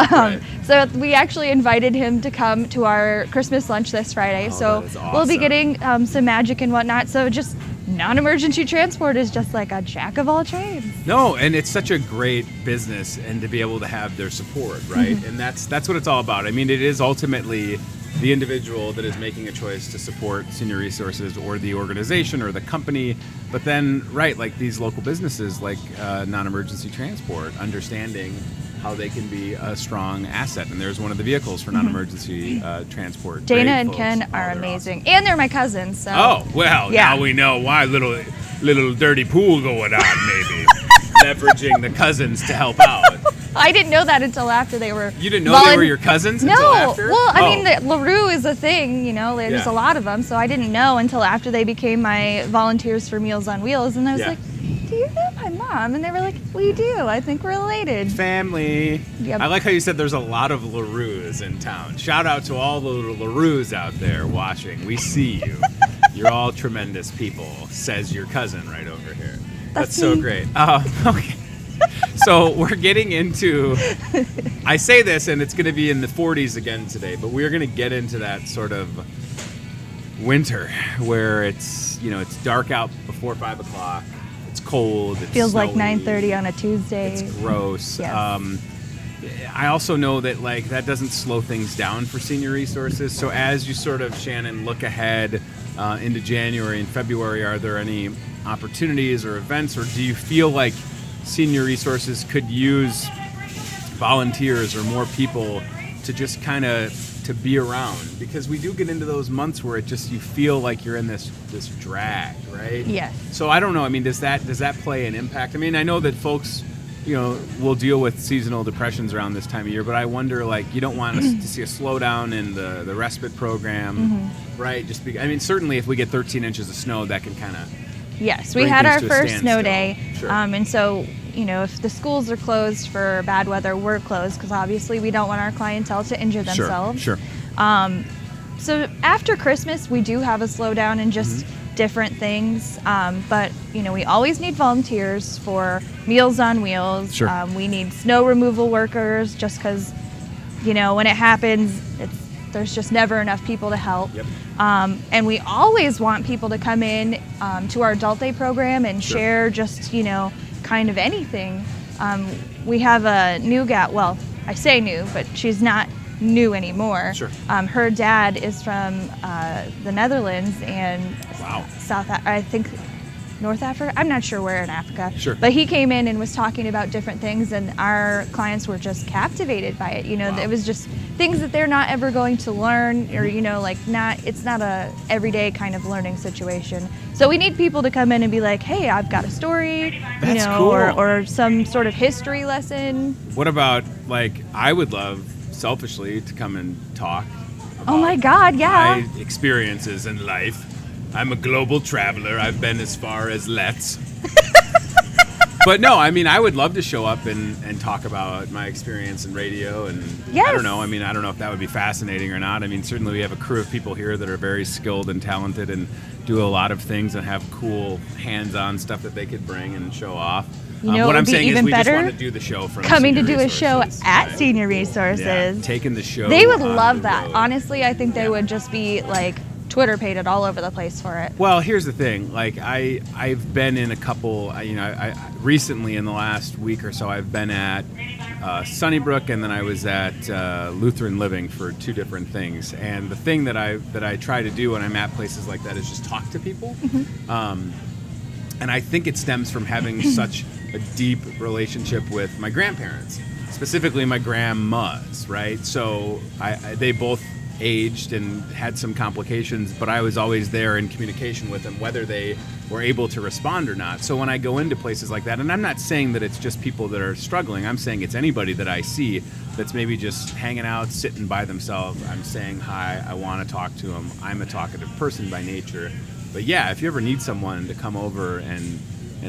so we actually invited him to come to our Christmas lunch this Friday. So that is awesome. We'll be getting some magic and whatnot. So just non-emergency transport is just like a jack of all trades. No, and it's such a great business, and to be able to have their support, right? Mm-hmm. And that's what it's all about. I mean, it is ultimately the individual that is making a choice to support Senior Resources or the organization or the company, but then, like these local businesses like non-emergency transport, understanding how they can be a strong asset. And there's one of the vehicles for non-emergency transport. Dana and Ken are amazing. Awesome. And they're my cousins. So. Oh, well, now we know why. Little dirty pool going on, maybe. Leveraging the cousins to help out. I didn't know that until after they were... You didn't know they were your cousins until after? Well, I mean, LaRue is a thing, there's a lot of them, so I didn't know until after they became my volunteers for Meals on Wheels, and I was like, do you know my mom? And they were like, we do. I think we're related. Family. Yep. I like how you said there's a lot of LaRues in town. Shout out to all the little LaRues out there watching. We see you. You're all tremendous people, says your cousin right over here. That's so great. Okay. So we're getting into, I say this and it's going to be in the 40s again today, but we're going to get into that sort of winter where it's, it's dark out before 5 o'clock. It's cold. It feels like 9:30 on a Tuesday. It's gross. Yes. I also know that that doesn't slow things down for Senior Resources. So as you sort of, Shannon, look ahead into January and February, are there any opportunities or events, or do you feel like Senior Resources could use volunteers or more people to just kind of to be around? Because we do get into those months where you feel like you're in this drag, right? Yes. So I don't know. I mean, does that play an impact? I mean, I know that folks, will deal with seasonal depressions around this time of year, but I wonder, you don't want us to see a slowdown in the respite program, right? Certainly if we get 13 inches of snow, that can kind of... Yes, we had our first snow day, sure. And so, if the schools are closed for bad weather, we're closed because obviously we don't want our clientele to injure themselves. Sure. So after Christmas, we do have a slowdown in just different things, but we always need volunteers for Meals on Wheels. Sure. We need snow removal workers just because, when it happens, there's just never enough people to help. Yep. And we always want people to come in to our adult day program and share just, kind of anything. We have a new gal, well, I say new, but she's not new anymore. Sure. Her dad is from the Netherlands and I think North Africa. I'm not sure where in Africa. Sure. But he came in and was talking about different things, and our clients were just captivated by it. It was just things that they're not ever going to learn, or it's not a everyday kind of learning situation. So we need people to come in and be like, hey, I've got a story, That's cool. or some sort of history lesson. What about I would love selfishly to come and talk about oh my God, yeah. my experiences in life. I'm a global traveler. I've been as far as Let's. But no, I mean, I would love to show up and talk about my experience in radio. And yes. I don't know. I mean, I don't know if that would be fascinating or not. I mean, certainly we have a crew of people here that are very skilled and talented and do a lot of things and have cool hands-on stuff that they could bring and show off. You know, what I'm be saying even is we better just want to do the show from coming to Senior do Resources. A show at Right. Senior Resources. Yeah, taking the show. They would on love the that. road. Honestly, I think they would just be like Twitter pated all over the place for it. Well, here's the thing. Like I've been in a couple. I recently in the last week or so I've been at Sunnybrook, and then I was at Lutheran Living for 2 different things. And the thing that I try to do when I'm at places like that is just talk to people. Mm-hmm. And I think it stems from having such a deep relationship with my grandparents, specifically my grandmas, right? So they both aged and had some complications, but I was always there in communication with them, whether they were able to respond or not. So when I go into places like that, and I'm not saying that it's just people that are struggling, I'm saying it's anybody that I see that's maybe just hanging out, sitting by themselves. I'm saying hi, I want to talk to them. I'm a talkative person by nature. But yeah, if you ever need someone to come over and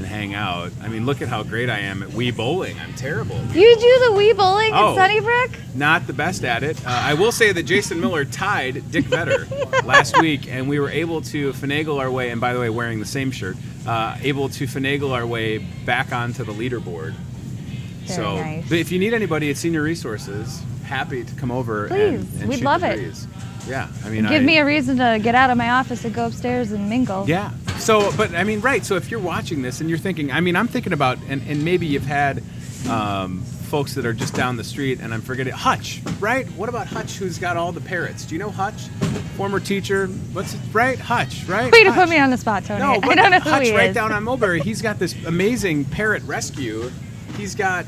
hang out, I mean, look at how great I am at Wii bowling. I'm terrible. You do the Wii bowling in Sunnybrook? Not the best at it. I will say that Jason Miller tied Dick Vetter last week, and we were able to finagle our way, and by the way, wearing the same shirt, able to finagle our way back onto the leaderboard. Very nice. But if you need anybody at Senior Resources, happy to come over. Please, and we'd shoot love the it. breeze. Yeah, I mean, give me a reason to get out of my office and go upstairs and mingle. Yeah. So, but I mean, right. So if you're watching this and you're thinking, I mean, I'm thinking about, and maybe you've had folks that are just down the street, and I'm forgetting Hutch, right? What about Hutch, who's got all the parrots? Do you know Hutch? Former teacher. What's it? Right? Hutch, right? Way to Hutch. put me on the spot, Tony. No, I don't know who Hutch he right is. down on Mulberry. He's got this amazing parrot rescue. He's got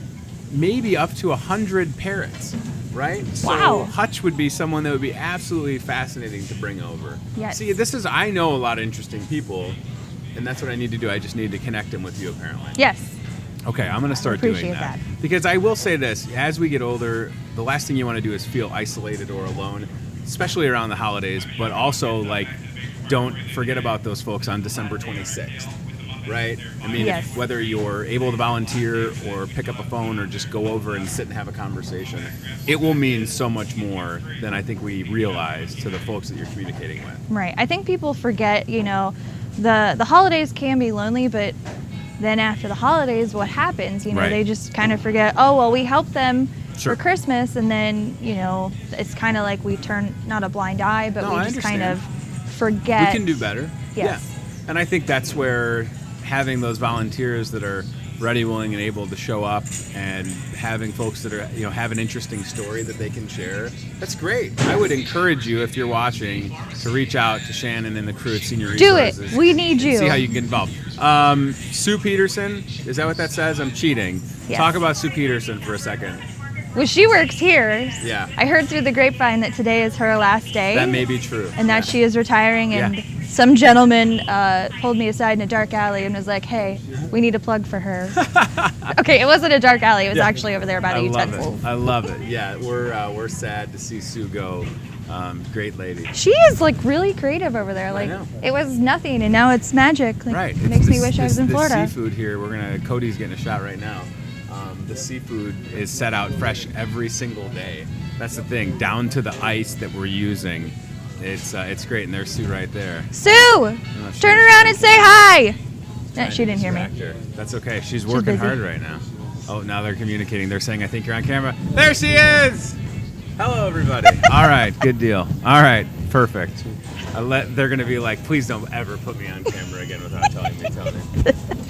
maybe up to 100 parrots. Right? Wow. So Hutch would be someone that would be absolutely fascinating to bring over. Yes. See, I know a lot of interesting people, and that's what I need to do. I just need to connect them with you, apparently. Yes. Okay, I'm going to start doing Appreciate that. that. Because I will say this, as we get older, the last thing you want to do is feel isolated or alone, especially around the holidays, but also, like, don't forget about those folks on December 26th. Right? I mean, yes. Whether you're able to volunteer or pick up a phone or just go over and sit and have a conversation, it will mean so much more than I think we realize to the folks that you're communicating with. Right. I think people forget, the holidays can be lonely, but then after the holidays, what happens? Right. They just kind of forget, oh, well, we helped them Sure. for Christmas, and then, it's kind of like we turn, not a blind eye, but we just kind of forget. We can do better. Yes. Yeah. And I think that's where having those volunteers that are ready, willing, and able to show up, and having folks that are, have an interesting story that they can share, that's great. I would encourage you, if you're watching, to reach out to Shannon and the crew at Senior Resources. Do it. We need you. See how you can get involved. Sue Peterson, is that what that says? I'm cheating. Yes. Talk about Sue Peterson for a second. Well, she works here. Yeah. I heard through the grapevine that today is her last day. That may be true. And that she is retiring, and Yeah. some gentleman pulled me aside in a dark alley and was like, hey, we need a plug for her. Okay, it wasn't a dark alley. It was actually over there by the utensils. I love it. Yeah, we're sad to see Sue go. Great lady. She is like really creative over there. Like know. it was nothing, and now it's magic. Like, Right. It makes me wish I was in Florida. The seafood here, Cody's getting a shot right now. The seafood is set out fresh every single day. That's the thing, down to the ice that we're using. It's great, and there's Sue right there. Sue, turn around and say hi. No, she didn't hear me. That's okay. She's working busy. hard right now. Oh, now they're communicating. They're saying, I think you're on camera. There she is! Hello, everybody. All right, good deal. All right, perfect. They're going to be like, please don't ever put me on camera again without telling me, Tony.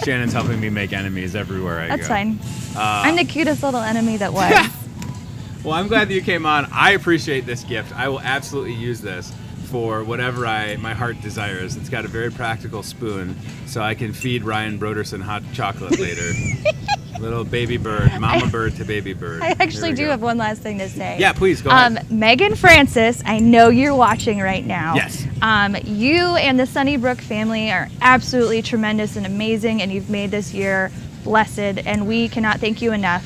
Shannon's helping me make enemies everywhere I go. That's fine. I'm the cutest little enemy that was. Well, I'm glad that you came on. I appreciate this gift. I will absolutely use this for whatever my heart desires. It's got a very practical spoon, so I can feed Ryan Broderson hot chocolate later. Little baby bird, mama bird to baby bird. I actually do have one last thing to say. Yeah, please, go ahead. Megan Francis, I know you're watching right now. Yes. You and the Sunnybrook family are absolutely tremendous and amazing, and you've made this year blessed, and we cannot thank you enough.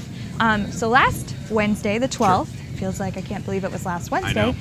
So last Wednesday, the 12th, feels like I can't believe it was last Wednesday.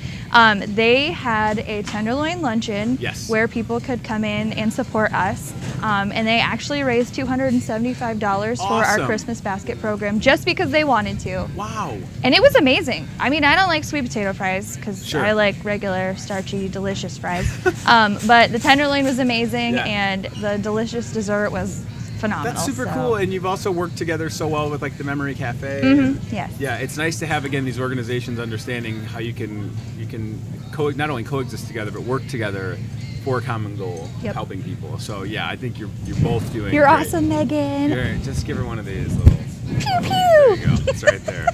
They had a tenderloin luncheon where people could come in and support us. And they actually raised $275 for our Christmas basket program just because they wanted to. Wow. And it was amazing. I mean, I don't like sweet potato fries because I like regular, starchy, delicious fries. But the tenderloin was amazing, and the delicious dessert was phenomenal. That's super cool, and you've also worked together so well with like the Memory Cafe. Yes. Yeah, it's nice to have again these organizations understanding how you can not only coexist together but work together for a common goal, helping people. So yeah, I think you're both doing. You're great. Awesome, Megan. Here, just give her one of these little. Pew pew. There you go. It's right there.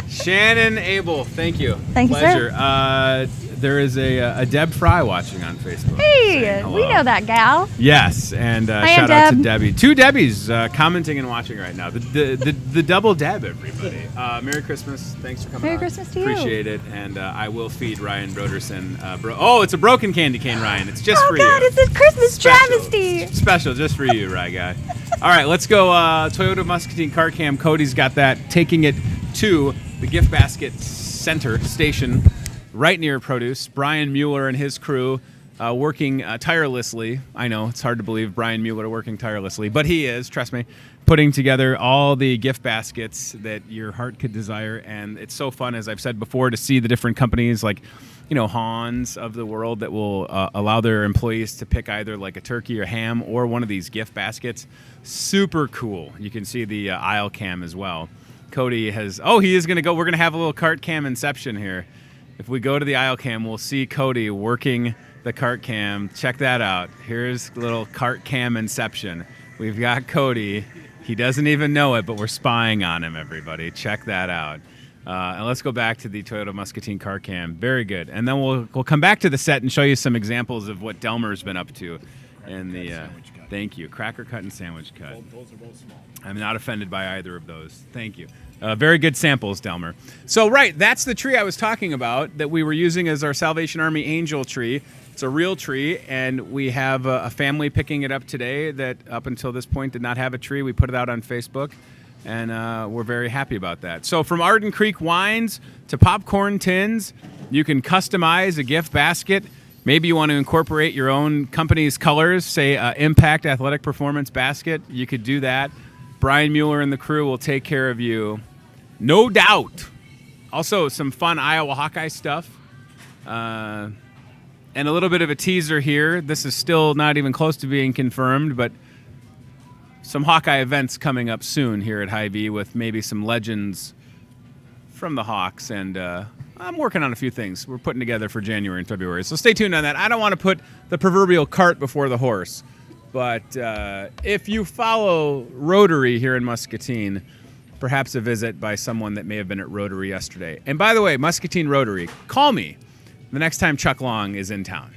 Shannon Abel, thank you. Thank you, Pleasure. sir. There is a Deb Fry watching on Facebook. Hey, we know that gal. Yes, and shout out to Debbie. 2 Debbies commenting and watching right now. The double Deb, everybody. Merry Christmas. Thanks for coming Merry on. Christmas to you. Appreciate it. And I will feed Ryan Broderson. It's a broken candy cane, Ryan. It's just for you. Oh, God, it's a Christmas travesty. Special just for you, Rye Guy. All right, let's go. Toyota Muscatine Car Cam. Cody's got that. Taking it to the gift basket center station right near produce. Brian Mueller and his crew working tirelessly. I know it's hard to believe Brian Mueller working tirelessly, but he is, trust me, putting together all the gift baskets that your heart could desire. And it's so fun, as I've said before, to see the different companies like, Hans of the world that will allow their employees to pick either like a turkey or ham or one of these gift baskets. Super cool. You can see the aisle cam as well. Cody he is going to go. We're going to have a little cart cam inception here. If we go to the aisle cam, we'll see Cody working the cart cam. Check that out. Here's a little cart cam inception. We've got Cody. He doesn't even know it, but we're spying on him, everybody. Check that out. And let's go back to the Toyota Muscatine car cam. Very good. And then we'll come back to the set and show you some examples of what Delmer's been up to. And the thank you. Cracker cut and sandwich cut. Those are both small. I'm not offended by either of those. Thank you. Very good samples, Delmer. So, that's the tree I was talking about that we were using as our Salvation Army angel tree. It's a real tree, and we have a family picking it up today that up until this point did not have a tree. We put it out on Facebook, and we're very happy about that. So from Arden Creek wines to popcorn tins, you can customize a gift basket. Maybe you want to incorporate your own company's colors, say Impact Athletic Performance basket. You could do that. Brian Mueller and the crew will take care of you. No doubt. Also, some fun Iowa Hawkeye stuff. And a little bit of a teaser here. This is still not even close to being confirmed, but some Hawkeye events coming up soon here at Hy-Vee with maybe some legends from the Hawks. And I'm working on a few things we're putting together for January and February. So stay tuned on that. I don't want to put the proverbial cart before the horse. But if you follow Rotary here in Muscatine, perhaps a visit by someone that may have been at Rotary yesterday. And by the way, Muscatine Rotary, call me the next time Chuck Long is in town.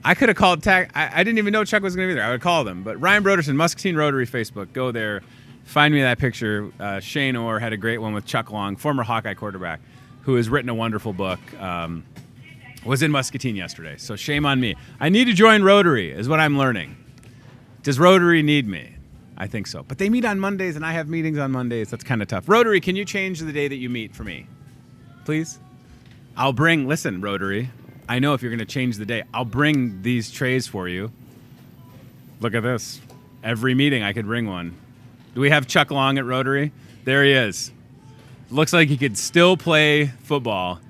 I could have called I didn't even know Chuck was going to be there. I would call them. But Ryan Broderson, Muscatine Rotary Facebook, go there. Find me that picture. Shane Orr had a great one with Chuck Long, former Hawkeye quarterback, who has written a wonderful book. Was in Muscatine yesterday, so shame on me. I need to join Rotary, is what I'm learning. Does Rotary need me? I think so. But they meet on Mondays, and I have meetings on Mondays. That's kind of tough. Rotary, can you change the day that you meet for me? Please? Listen, Rotary, I know if you're going to change the day, I'll bring these trays for you. Look at this. Every meeting I could bring one. Do we have Chuck Long at Rotary? There he is. Looks like he could still play football.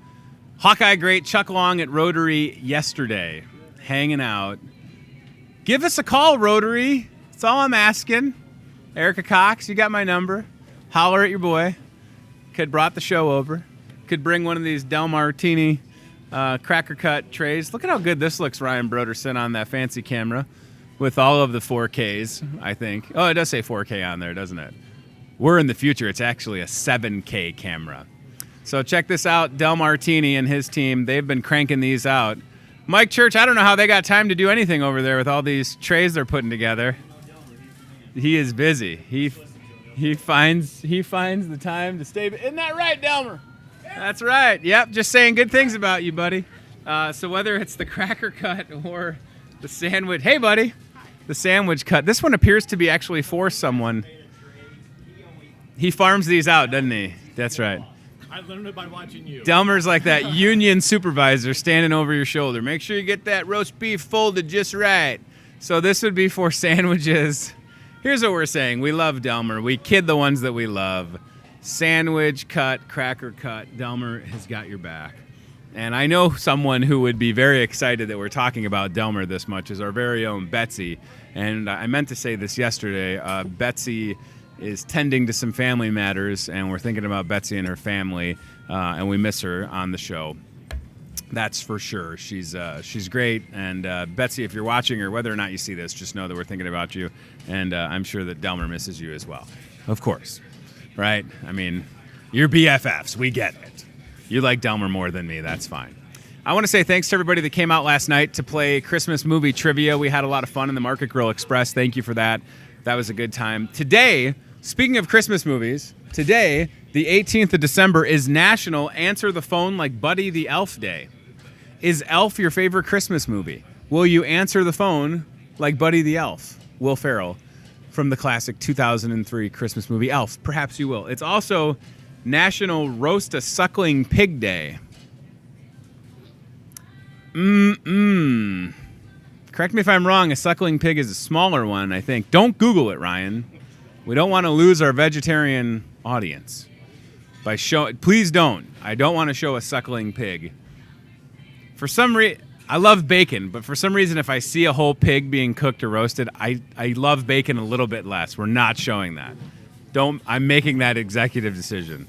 Hawkeye great Chuck Long at Rotary yesterday, hanging out. Give us a call, Rotary. That's all I'm asking. Erica Cox, you got my number. Holler at your boy. Could brought the show over. Could bring one of these Del Martini cracker cut trays. Look at how good this looks, Ryan Broderson, on that fancy camera with all of the 4Ks, I think. Oh, it does say 4K on there, doesn't it? We're in the future. It's actually a 7K camera. So check this out. Del Martini and his team, they've been cranking these out. Mike Church, I don't know how they got time to do anything over there with all these trays they're putting together. He is busy. He finds the time to stay. Isn't that right, Delmer? That's right. Yep, just saying good things about you, buddy. So whether it's the cracker cut or the sandwich. Hey, buddy. The sandwich cut. This one appears to be actually for someone. He farms these out, doesn't he? That's right. I learned it by watching you. Delmer's like that union supervisor standing over your shoulder. Make sure you get that roast beef folded just right. So this would be for sandwiches. Here's what we're saying. We love Delmer. We kid the ones that we love. Sandwich cut, cracker cut. Delmer has got your back. And I know someone who would be very excited that we're talking about Delmer this much is our very own Betsy. And I meant to say this yesterday. Betsy is tending to some family matters, and we're thinking about Betsy and her family, and we miss her on the show. That's for sure. She's great, and Betsy, if you're watching or whether or not you see this, just know that we're thinking about you, and I'm sure that Delmer misses you as well. Of course, right? I mean, you're BFFs. We get it. You like Delmer more than me. That's fine. I want to say thanks to everybody that came out last night to play Christmas movie trivia. We had a lot of fun in the Market Grill Express. Thank you for that. That was a good time. Today, speaking of Christmas movies, today, the 18th of December, is National Answer the Phone Like Buddy the Elf Day. Is Elf your favorite Christmas movie? Will you answer the phone like Buddy the Elf? Will Ferrell from the classic 2003 Christmas movie Elf. Perhaps you will. It's also National Roast a Suckling Pig Day. Correct me if I'm wrong, a suckling pig is a smaller one, I think. Don't Google it, Ryan. We don't want to lose our vegetarian audience. Please don't. I don't want to show a suckling pig. For some reason, I love bacon, but for some reason, if I see a whole pig being cooked or roasted, I love bacon a little bit less. We're not showing that. I'm making that executive decision.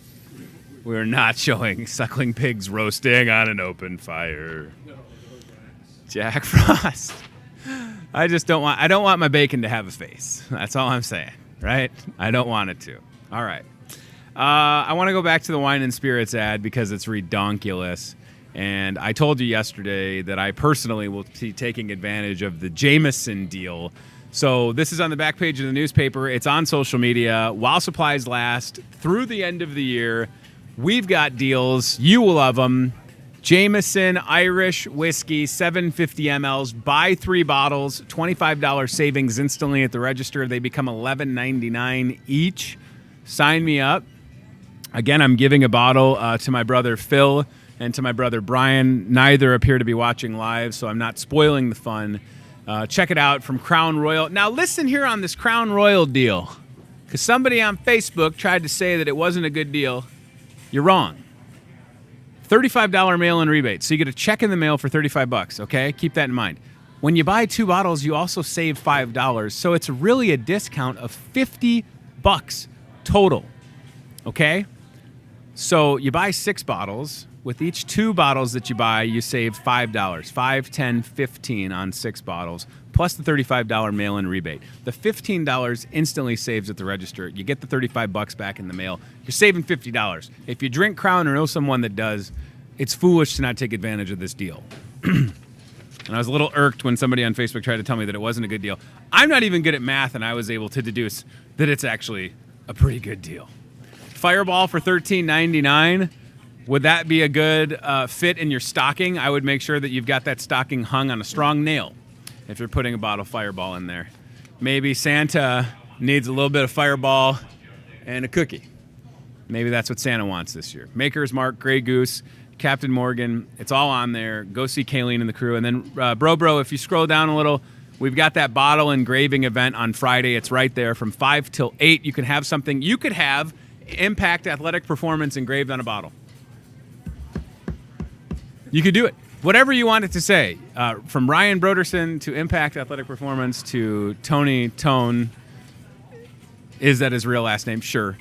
We're not showing suckling pigs roasting on an open fire. Jack Frost. I don't want my bacon to have a face. That's all I'm saying, right? I don't want it to. All right. I want to go back to the wine and spirits ad because it's redonkulous. And I told you yesterday that I personally will be taking advantage of the Jameson deal. So this is on the back page of the newspaper. It's on social media. While supplies last, through the end of the year, we've got deals. You will love them. Jameson Irish Whiskey, 750 mLs. Buy 3 bottles, $25 savings instantly at the register. They become $11.99 each. Sign me up. Again, I'm giving a bottle to my brother Phil and to my brother Brian. Neither appear to be watching live, so I'm not spoiling the fun. Check it out from Crown Royal. Now listen here on this Crown Royal deal, because somebody on Facebook tried to say that it wasn't a good deal. You're wrong. $35 mail-in rebate. So you get a check in the mail for $35, okay? Keep that in mind. When you buy 2 bottles, you also save $5. So it's really a discount of $50 total, okay? So you buy 6 bottles. With each 2 bottles that you buy, you save $5. $5, $10, $15 on 6 bottles, plus the $35 mail-in rebate. The $15 instantly saves at the register. You get the $35 back in the mail. You're saving $50. If you drink Crown or know someone that does, it's foolish to not take advantage of this deal. And I was a little irked when somebody on Facebook tried to tell me that it wasn't a good deal. I'm not even good at math, and I was able to deduce that it's actually a pretty good deal. Fireball for $13.99. Would that be a good fit in your stocking? I would make sure that you've got that stocking hung on a strong nail if you're putting a bottle of Fireball in there. Maybe Santa needs a little bit of Fireball and a cookie. Maybe that's what Santa wants this year. Maker's Mark, Grey Goose, Captain Morgan. It's all on there. Go see Kayleen and the crew. And then, Bro, if you scroll down a little, we've got that bottle engraving event on Friday. It's right there from 5 till 8. You can have something. You could have Impact Athletic Performance engraved on a bottle. You could do it. Whatever you want it to say. From Ryan Broderson to Impact Athletic Performance to Tony Tone. Is that his real last name? Sure.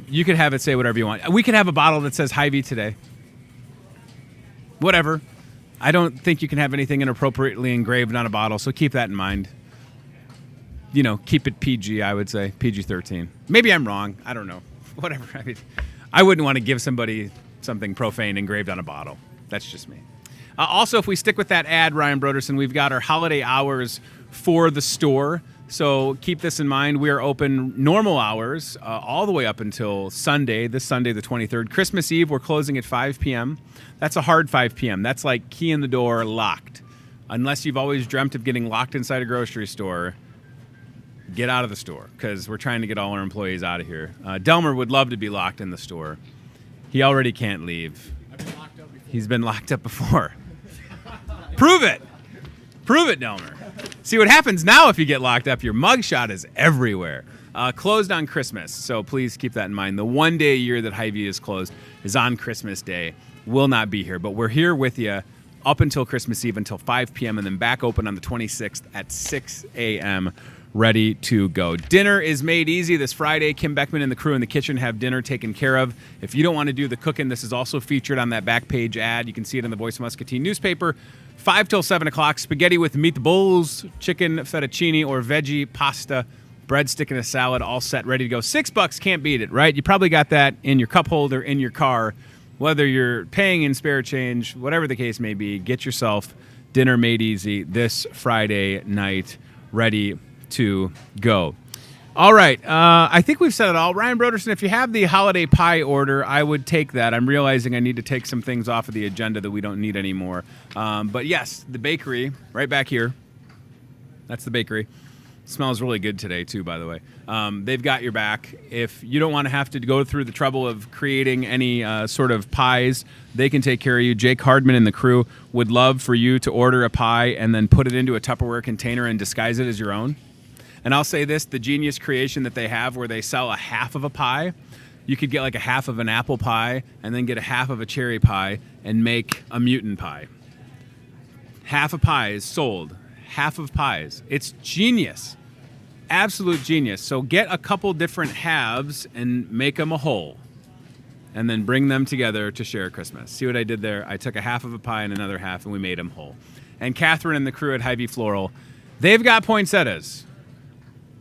You could have it say whatever you want. We could have a bottle that says Hy-Vee today. Whatever. I don't think you can have anything inappropriately engraved on a bottle, so keep that in mind. You know, keep it PG, I would say. PG-13. Maybe I'm wrong. I don't know. Whatever. I mean, I wouldn't want to give somebody something profane engraved on a bottle. That's just me. Also, if we stick with that ad, Ryan Broderson, we've got our holiday hours for the store. So keep this in mind. We are open normal hours all the way up until Sunday, this Sunday, the 23rd. Christmas Eve, we're closing at 5 p.m. That's a hard 5 p.m. That's like key in the door, locked. Unless you've always dreamt of getting locked inside a grocery store, get out of the store because we're trying to get all our employees out of here. Delmer would love to be locked in the store. He already can't leave. He's been locked up before. Prove it. Prove it, Delmer. See what happens now if you get locked up. Your mugshot is everywhere. Closed on Christmas, so please keep that in mind. The one day a year that Hy-Vee is closed is on Christmas Day. Will not be here, but we're here with you up until Christmas Eve, until 5 p.m., and then back open on the 26th at 6 a.m., ready to go. Dinner is made easy this Friday. Kim Beckman and the crew in the kitchen have dinner taken care of. If you don't want to do the cooking, this is also featured on that back page ad. You can see it in the Voice of Muscatine newspaper. 5 till 7 o'clock, spaghetti with meatballs, chicken fettuccine, or veggie pasta, breadstick and a salad, all set, ready to go. $6, can't beat it, right? You probably got that in your cup holder, in your car. Whether you're paying in spare change, whatever the case may be, get yourself dinner made easy this Friday night, ready to go. All right. I think we've said it all. Ryan Broderson, if you have the holiday pie order, I would take that. I'm realizing I need to take some things off of the agenda that we don't need anymore. But yes, the bakery right back here. That's the bakery. Smells really good today, too, by the way. They've got your back. If you don't want to have to go through the trouble of creating any sort of pies, they can take care of you. Jake Hardman and the crew would love for you to order a pie and then put it into a Tupperware container and disguise it as your own. And I'll say this, the genius creation that they have where they sell a half of a pie, you could get like a half of an apple pie and then get a half of a cherry pie and make a mutant pie. Half a pie is sold. Half of pies. It's genius. Absolute genius. So get a couple different halves and make them a whole. And then bring them together to share Christmas. See what I did there? I took a half of a pie and another half and we made them whole. And Catherine and the crew at Hy-Vee Floral, they've got poinsettias.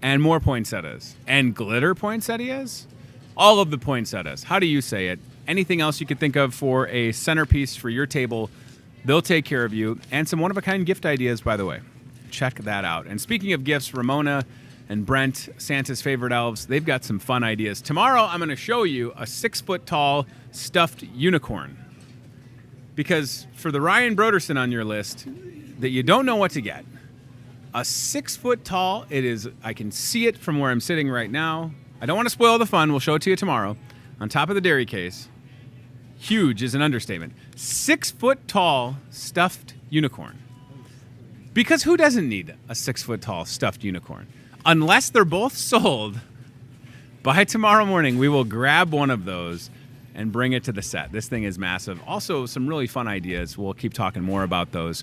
And more poinsettias. And glitter poinsettias? All of the poinsettias. How do you say it? Anything else you could think of for a centerpiece for your table, they'll take care of you. And some one-of-a-kind gift ideas, by the way. Check that out. And speaking of gifts, Ramona and Brent, Santa's favorite elves, they've got some fun ideas. Tomorrow, I'm going to show you a 6-foot-tall stuffed unicorn. Because for the Ryan Broderson on your list that you don't know what to get, a 6-foot-tall, it is, I can see it from where I'm sitting right now. I don't want to spoil the fun. We'll show it to you tomorrow. On top of the dairy case. Huge is an understatement. 6-foot-tall stuffed unicorn. Because who doesn't need a 6-foot-tall stuffed unicorn? Unless they're both sold, by tomorrow morning, we will grab one of those and bring it to the set. This thing is massive. Also, some really fun ideas. We'll keep talking more about those.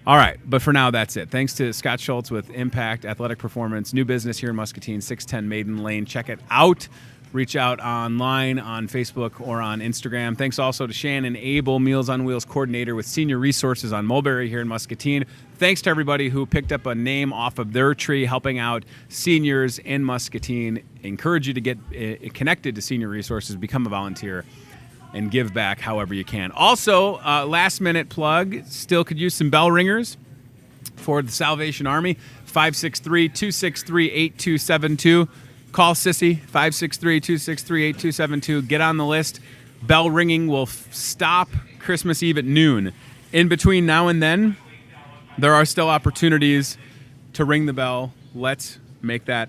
All right, but for now, that's it. Thanks to Scott Schultz with Impact Athletic Performance. New business here in Muscatine, 610 Maiden Lane. Check it out. Reach out online on Facebook or on Instagram. Thanks also to Shannon Abel, Meals on Wheels coordinator with Senior Resources on Mulberry here in Muscatine. Thanks to everybody who picked up a name off of their tree helping out seniors in Muscatine. Encourage you to get connected to Senior Resources, become a volunteer, and give back however you can. Also, last-minute plug, still could use some bell ringers for the Salvation Army, 563-263-8272. Call Sissy, 563-263-8272. Get on the list. Bell ringing will stop Christmas Eve at noon. In between now and then, there are still opportunities to ring the bell. Let's make that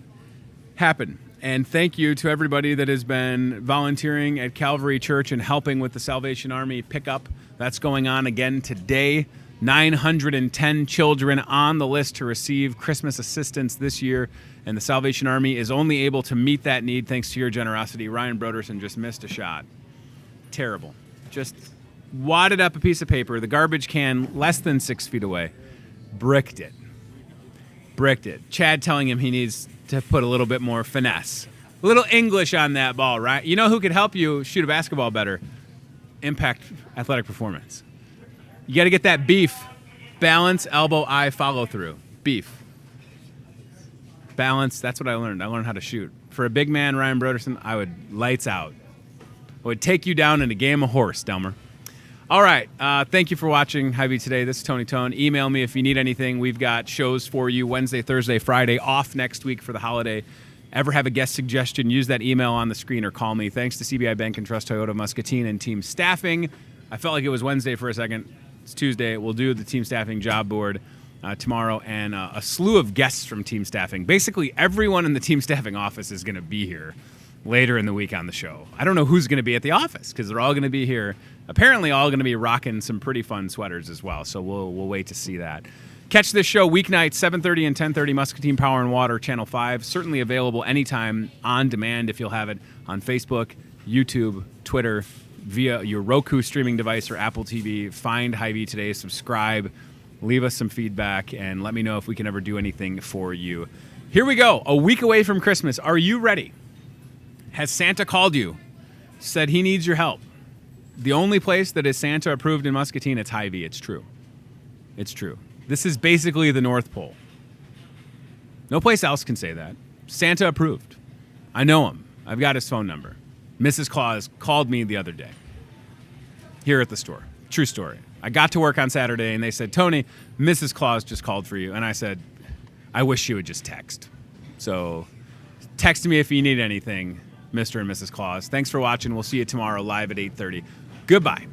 happen. And thank you to everybody that has been volunteering at Calvary Church and helping with the Salvation Army pickup. That's going on again today. 910 children on the list to receive Christmas assistance this year, and the Salvation Army is only able to meet that need thanks to your generosity. Ryan Broderson just missed a shot. Terrible. Just wadded up a piece of paper, the garbage can less than 6 feet away. Bricked it. Chad telling him he needs to put a little bit more finesse. A little English on that ball, right? You know who could help you shoot a basketball better? Impact Athletic Performance. You got to get that beef. Balance, elbow, eye, follow through. Beef. Balance, that's what I learned. I learned how to shoot. For a big man, Ryan Broderson, I would lights out. I would take you down in a game of horse, Delmer. All right. Thank you for watching Hy-Vee Today. This is Tony Tone. Email me if you need anything. We've got shows for you Wednesday, Thursday, Friday, off next week for the holiday. Ever have a guest suggestion, use that email on the screen or call me. Thanks to CBI Bank and Trust Toyota Muscatine and team staffing. I felt like it was Wednesday for a second. It's Tuesday. We'll do the team staffing job board tomorrow and a slew of guests from team staffing. Basically, everyone in the team staffing office is going to be here. later in the week on the show. I don't know who's going to be at the office because they're all going to be here. Apparently all going to be rocking some pretty fun sweaters as well, so we'll wait to see that. Catch this show weeknights, 7:30 and 10:30, Muscatine Power and Water, Channel 5. Certainly available anytime on demand if you'll have it on Facebook, YouTube, Twitter, via your Roku streaming device or Apple TV. Find Hy-Vee today, subscribe, leave us some feedback, and let me know if we can ever do anything for you. Here we go, a week away from Christmas. Are you ready? Has Santa called you? Said he needs your help? The only place that is Santa approved in Muscatine, it's Hy-Vee. It's true. It's true. This is basically the North Pole. No place else can say that. Santa approved. I know him. I've got his phone number. Mrs. Claus called me the other day here at the store. True story. I got to work on Saturday, and they said, Tony, Mrs. Claus just called for you. And I said, I wish she would just text. So text me if you need anything, Mr. and Mrs. Claus. Thanks for watching. We'll see you tomorrow live at 8:30. Goodbye.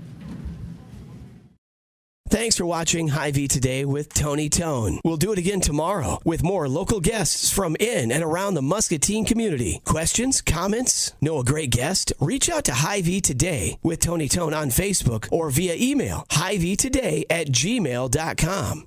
Thanks for watching Hy-Vee Today with Tony Tone. We'll do it again tomorrow with more local guests from in and around the Muscatine community. Questions, comments, know a great guest? Reach out to Hy-Vee Today with Tony Tone on Facebook or via email, hyveetoday@gmail.com.